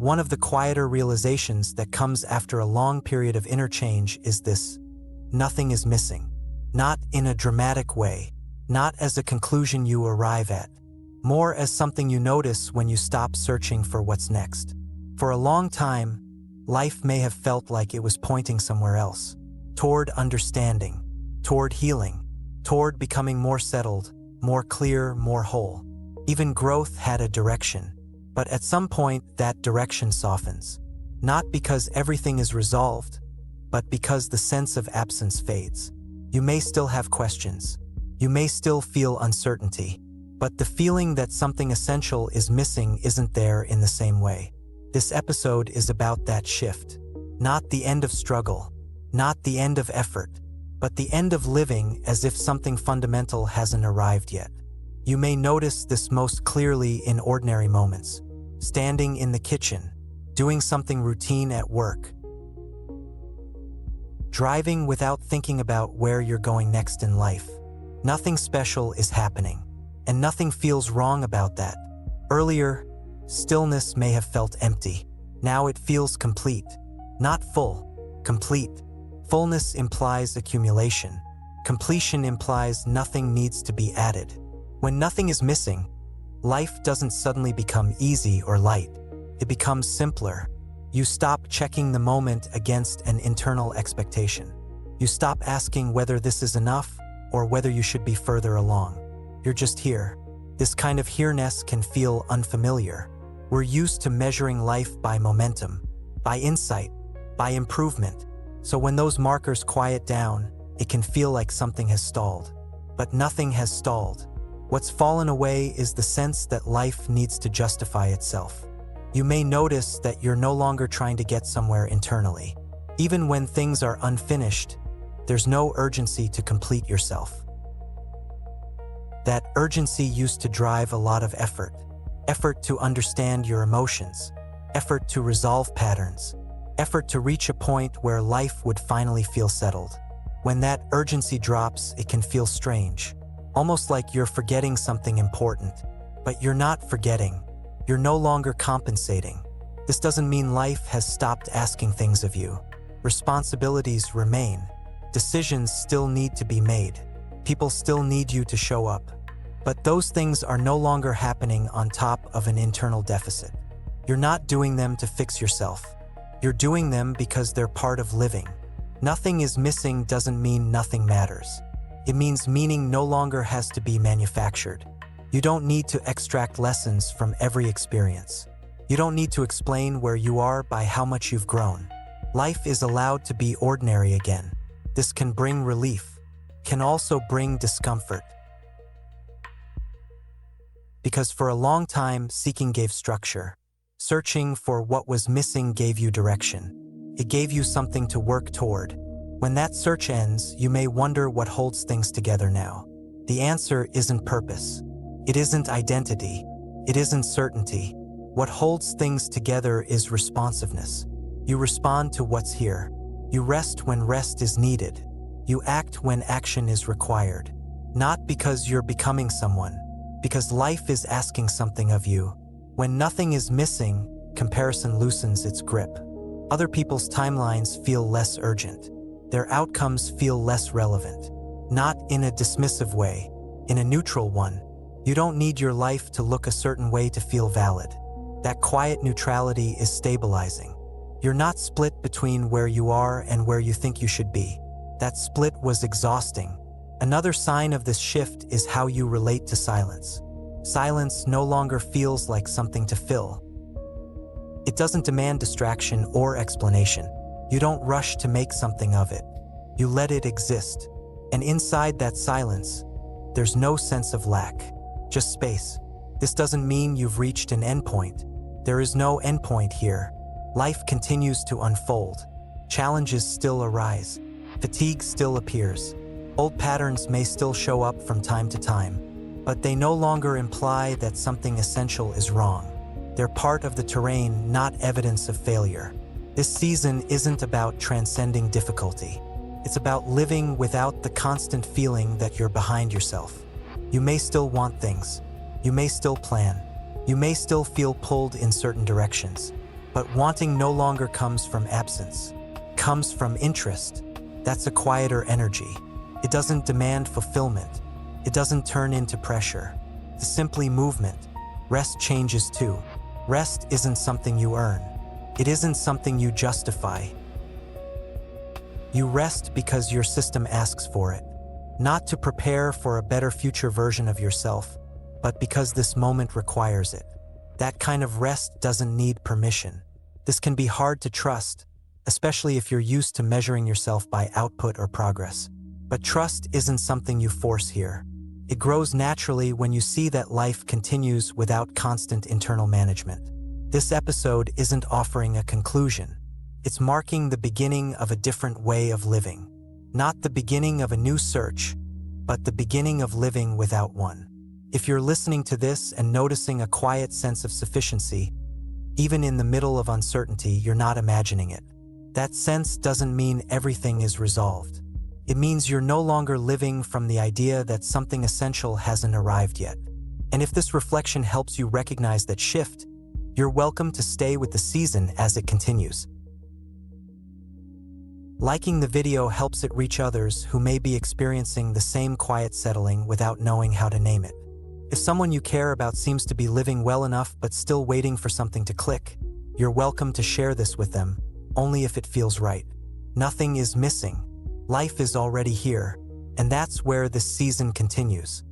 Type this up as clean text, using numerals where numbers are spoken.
One of the quieter realizations that comes after a long period of interchange is this: nothing is missing. Not in a dramatic way, not as a conclusion you arrive at, more as something you notice when you stop searching for what's next. For a long time, life may have felt like it was pointing somewhere else, toward understanding, toward healing, toward becoming more settled, more clear, more whole. Even growth had a direction, but at some point that direction softens. Not because everything is resolved, but because the sense of absence fades. You may still have questions. You may still feel uncertainty, but the feeling that something essential is missing isn't there in the same way. This episode is about that shift. Not the end of struggle, not the end of effort, but the end of living as if something fundamental hasn't arrived yet. You may notice this most clearly in ordinary moments. Standing in the kitchen, doing something routine at work, driving without thinking about where you're going next in life. Nothing special is happening, and nothing feels wrong about that. Earlier, stillness may have felt empty. Now it feels complete. Not full, complete. Fullness implies accumulation. Completion implies nothing needs to be added. When nothing is missing, life doesn't suddenly become easy or light. It becomes simpler. You stop checking the moment against an internal expectation. You stop asking whether this is enough or whether you should be further along. You're just here. This kind of here-ness can feel unfamiliar. We're used to measuring life by momentum, by insight, by improvement. So when those markers quiet down, it can feel like something has stalled. But nothing has stalled. What's fallen away is the sense that life needs to justify itself. You may notice that you're no longer trying to get somewhere internally. Even when things are unfinished, there's no urgency to complete yourself. That urgency used to drive a lot of effort. Effort to understand your emotions, effort to resolve patterns, effort to reach a point where life would finally feel settled. When that urgency drops, it can feel strange. Almost like you're forgetting something important. But you're not forgetting. You're no longer compensating. This doesn't mean life has stopped asking things of you. Responsibilities remain. Decisions still need to be made. People still need you to show up. But those things are no longer happening on top of an internal deficit. You're not doing them to fix yourself. You're doing them because they're part of living. Nothing is missing doesn't mean nothing matters. It means meaning no longer has to be manufactured. You don't need to extract lessons from every experience. You don't need to explain where you are by how much you've grown. Life is allowed to be ordinary again. This can bring relief, can also bring discomfort. Because for a long time, seeking gave structure. Searching for what was missing gave you direction. It gave you something to work toward. When that search ends, you may wonder what holds things together now. The answer isn't purpose. It isn't identity. It isn't certainty. What holds things together is responsiveness. You respond to what's here. You rest when rest is needed. You act when action is required. Not because you're becoming someone, because life is asking something of you. When nothing is missing, comparison loosens its grip. Other people's timelines feel less urgent. Their outcomes feel less relevant. Not in a dismissive way, in a neutral one. You don't need your life to look a certain way to feel valid. That quiet neutrality is stabilizing. You're not split between where you are and where you think you should be. That split was exhausting. Another sign of this shift is how you relate to silence. Silence no longer feels like something to fill. It doesn't demand distraction or explanation. You don't rush to make something of it. You let it exist. And inside that silence, there's no sense of lack, just space. This doesn't mean you've reached an endpoint. There is no endpoint here. Life continues to unfold. Challenges still arise. Fatigue still appears. Old patterns may still show up from time to time, but they no longer imply that something essential is wrong. They're part of the terrain, not evidence of failure. This season isn't about transcending difficulty. It's about living without the constant feeling that you're behind yourself. You may still want things. You may still plan. You may still feel pulled in certain directions. But wanting no longer comes from absence, comes from interest. That's a quieter energy. It doesn't demand fulfillment. It doesn't turn into pressure. It's simply movement. Rest changes too. Rest isn't something you earn. It isn't something you justify. You rest because your system asks for it. Not to prepare for a better future version of yourself, but because this moment requires it. That kind of rest doesn't need permission. This can be hard to trust, especially if you're used to measuring yourself by output or progress. But trust isn't something you force here. It grows naturally when you see that life continues without constant internal management. This episode isn't offering a conclusion. It's marking the beginning of a different way of living. Not the beginning of a new search, but the beginning of living without one. If you're listening to this and noticing a quiet sense of sufficiency, even in the middle of uncertainty, you're not imagining it. That sense doesn't mean everything is resolved. It means you're no longer living from the idea that something essential hasn't arrived yet. And if this reflection helps you recognize that shift, you're welcome to stay with the season as it continues. Liking the video helps it reach others who may be experiencing the same quiet settling without knowing how to name it. If someone you care about seems to be living well enough but still waiting for something to click, you're welcome to share this with them, only if it feels right. Nothing is missing. Life is already here, and that's where this season continues.